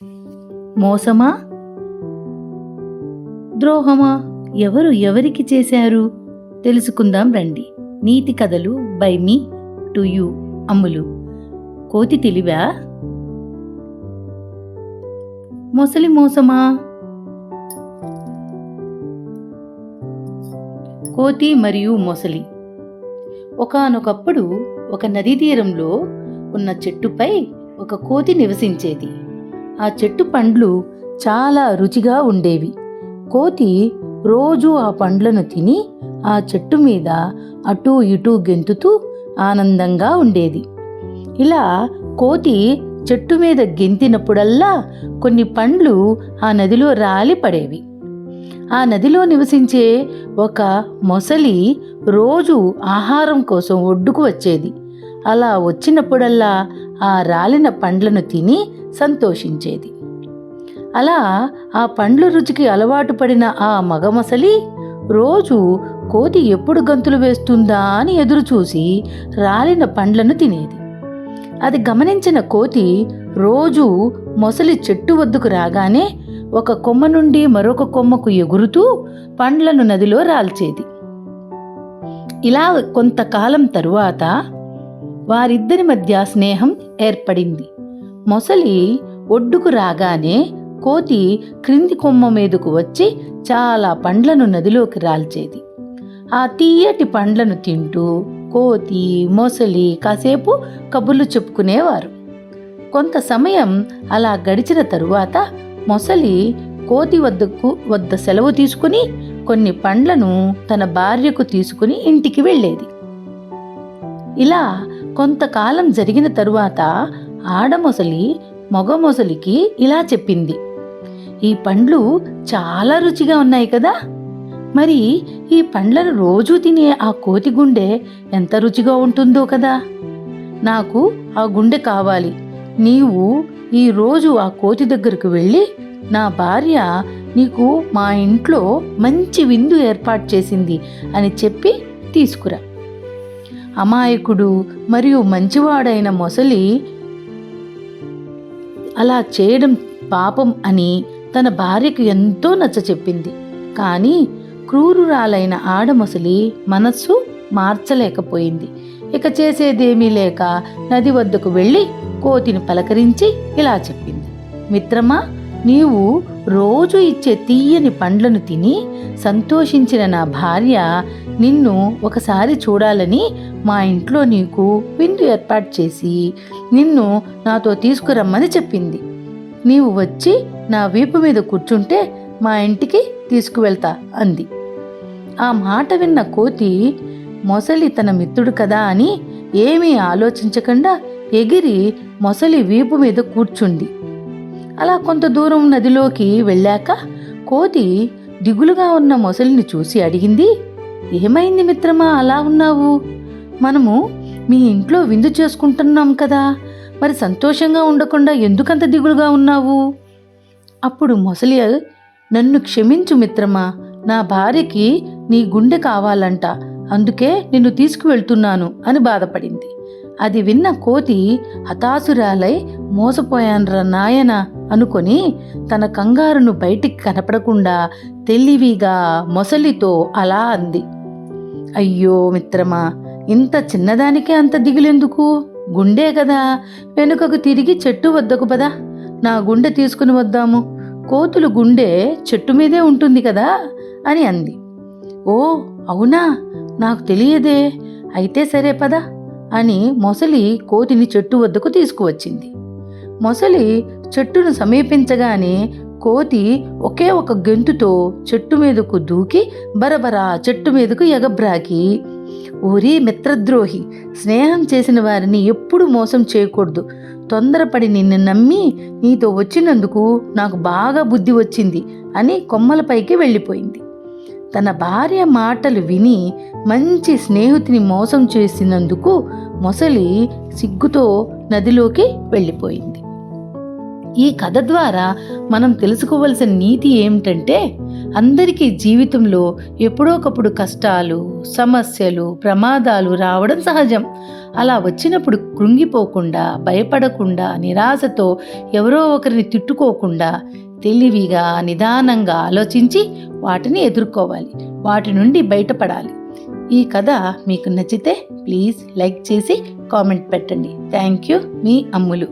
మోసమా, ద్రోహమా? ఎవరు ఎవరికి చేశారు? తెలుసుకుందాం రండి. నీతి కథలు బై మీ టు యూ. అమ్ములు. కోతి తెలివా, మొసలి మోసమా? కోతి మరియు మొసలి. ఒకానొకప్పుడు ఒక నదీ తీరంలో ఉన్న చెట్టుపై ఒక కోతి నివసించేది. ఆ చెట్టు పండ్లు చాలా రుచిగా ఉండేవి. కోతి రోజూ ఆ పండ్లను తిని ఆ చెట్టు మీద అటూ ఇటూ గెంతుతూ ఆనందంగా ఉండేది. ఇలా కోతి చెట్టు మీద గెంతినప్పుడల్లా కొన్ని పండ్లు ఆ నదిలో రాలి పడేవి. ఆ నదిలో నివసించే ఒక మొసలి రోజు ఆహారం కోసం ఒడ్డుకు వచ్చేది. అలా వచ్చినప్పుడల్లా ఆ రాలిన పండ్లను తిని సంతోషించేది. అలా ఆ పండ్ల రుచికి అలవాటు పడిన ఆ మగ మొసలి రోజు కోతి ఎప్పుడు గంతులు వేస్తుందా అని ఎదురుచూసి రాలిన పండ్లను తినేది. అది గమనించిన కోతి రోజు మొసలి చెట్టు వద్దకు రాగానే ఒక కొమ్మ నుండి మరొక కొమ్మకు ఎగురుతూ పండ్లను నదిలో రాల్చేది. ఇలా కొంతకాలం తరువాత వారిద్దరి మధ్య స్నేహం ఏర్పడింది. మొసలి ఒడ్డుకు రాగానే కోతి క్రింది కొమ్మ మీదకు వచ్చి చాలా పండ్లను నదిలోకి రాల్చేది. ఆ తీయటి పండ్లను తింటూ కోతి, మొసలి కాసేపు కబుర్లు చెప్పుకునేవారు. కొంత సమయం అలా గడిచిన తరువాత మొసలి కోతి వద్ద సెలవు తీసుకుని కొన్ని పండ్లను తన భార్యకు తీసుకుని ఇంటికి వెళ్ళేది. ఇలా కొంతకాలం జరిగిన తరువాత ఆడమొసలి మగ మొసలికి ఇలా చెప్పింది, ఈ పండ్లు చాలా రుచిగా ఉన్నాయి కదా, మరి ఈ పండ్లను రోజూ తినే ఆ కోతి గుండె ఎంత రుచిగా ఉంటుందో కదా, నాకు ఆ గుండె కావాలి. నీవు ఈరోజు ఆ కోతి దగ్గరకు వెళ్ళి, నా భార్య నీకు మా ఇంట్లో మంచి విందు ఏర్పాటు చేసింది అని చెప్పి తీసుకురా. అమాయకుడు మరియు మంచివాడైన మొసలి అలా చేయడం పాపం అని తన భార్యకు ఎంతో నచ్చచెప్పింది. కానీ క్రూరురాలైన ఆడమొసలి మనస్సు మార్చలేకపోయింది. ఇక చేసేదేమీ లేక నది వద్దకు వెళ్ళి కోతిని పలకరించి ఇలా చెప్పింది, మిత్రమా, నీవు రోజు ఇచ్చే తీయని పండ్లను తిని సంతోషించిన నా భార్య నిన్ను ఒకసారి చూడాలని మా ఇంట్లో నీకు విందు ఏర్పాటు చేసి నిన్ను నాతో తీసుకురమ్మని చెప్పింది. నీవు వచ్చి నా వీపు మీద కూర్చుంటే మా ఇంటికి తీసుకువెళ్తా అంది. ఆ మాట విన్న కోతి మొసలి తన మిత్రుడు కదా అని ఏమీ ఆలోచించకుండా ఎగిరి మొసలి వీపు మీద కూర్చుంది. అలా కొంత దూరం నదిలోకి వెళ్ళాక కోతి దిగులుగా ఉన్న మొసలిని చూసి అడిగింది, ఏమైంది మిత్రమా, అలా ఉన్నావు? మనము మీ ఇంట్లో విందు చేసుకుంటున్నాం కదా, మరి సంతోషంగా ఉండకుండా ఎందుకంత దిగులుగా ఉన్నావు? అప్పుడు మొసలి, నన్ను క్షమించు మిత్రమా, నా భార్యకి నీ గుండె కావాలంట, అందుకే నిన్ను తీసుకువెళ్తున్నాను అని బాధపడింది. అది విన్న కోతి హతాశురాలై, మోసపోయాన్రా నాయన అనుకొని తన కంగారును బయటికి కనపడకుండా తెలివిగా మొసలితో అలా అంది, అయ్యో మిత్రమా, ఇంత చిన్నదానికే అంత దిగులెందుకు? గుండె కదా, వెనుకకు తిరిగి చెట్టు వద్దకు పదా, నా గుండె తీసుకుని వద్దాము, కోతులు గుండె చెట్టు మీదే ఉంటుంది కదా అని అంది. ఓ అవునా, నాకు తెలియదే, అయితే సరే పదా అని మొసలి కోతిని చెట్టు వద్దకు తీసుకువచ్చింది. మొసలి చెట్టును సమీపించగానే కోతి ఒకే ఒక గెంతుతో చెట్టు మీదకు దూకి బరబరా చెట్టు మీదకు ఎగబ్రాకి, ఓరి మిత్రద్రోహి, స్నేహం చేసిన వారిని ఎప్పుడు మోసం చేయకూడదు, తొందరపడి నిన్ను నమ్మి నీతో వచ్చినందుకు నాకు బాగా బుద్ధి వచ్చింది అని కొమ్మలపైకి వెళ్ళిపోయింది. తన భార్య మాటలు విని మంచి స్నేహితుని మోసం చేసినందుకు మొసలి సిగ్గుతో నదిలోకి వెళ్ళిపోయింది. ఈ కథ ద్వారా మనం తెలుసుకోవలసిన నీతి ఏమిటంటే, అందరికీ జీవితంలో ఎప్పుడోకప్పుడు కష్టాలు, సమస్యలు, ప్రమాదాలు రావడం సహజం. అలా వచ్చినప్పుడు కృంగిపోకుండా, భయపడకుండా, నిరాశతో ఎవరో ఒకరిని తిట్టుకోకుండా, తెలివిగా, నిదానంగా ఆలోచించి వాటిని ఎదుర్కోవాలి. వాటి నుండి బయటపడాలి. ఈ కథ మీకు నచ్చితే ప్లీజ్ లైక్ చేసి కామెంట్ పెట్టండి. Thank you. Me Ammulu.